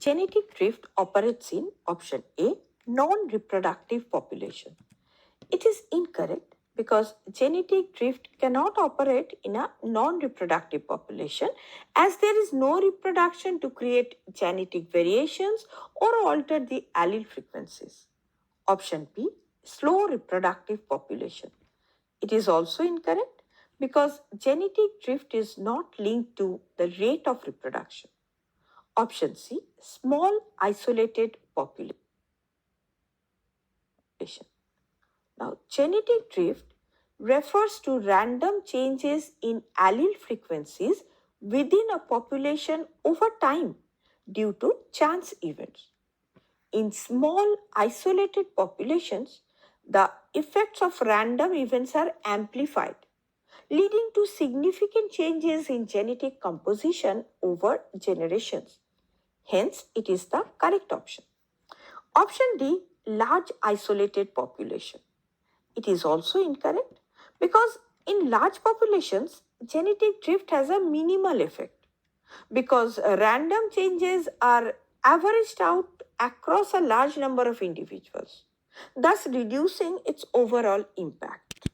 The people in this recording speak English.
genetic drift operates in option A, non-reproductive population. It is incorrect because genetic drift cannot operate in a non-reproductive population as there is no reproduction to create genetic variations or alter the allele frequencies. Option B, slow reproductive population. It is also incorrect because genetic drift is not linked to the rate of reproduction. Option C, small isolated population. Now, genetic drift refers to random changes in allele frequencies within a population over time due to chance events. In small isolated populations, the effects of random events are amplified, leading to significant changes in genetic composition over generations. Hence, it is the correct option. Option D, large isolated population. It is also incorrect because in large populations, genetic drift has a minimal effect because random changes are averaged out across a large number of individuals, thus reducing its overall impact.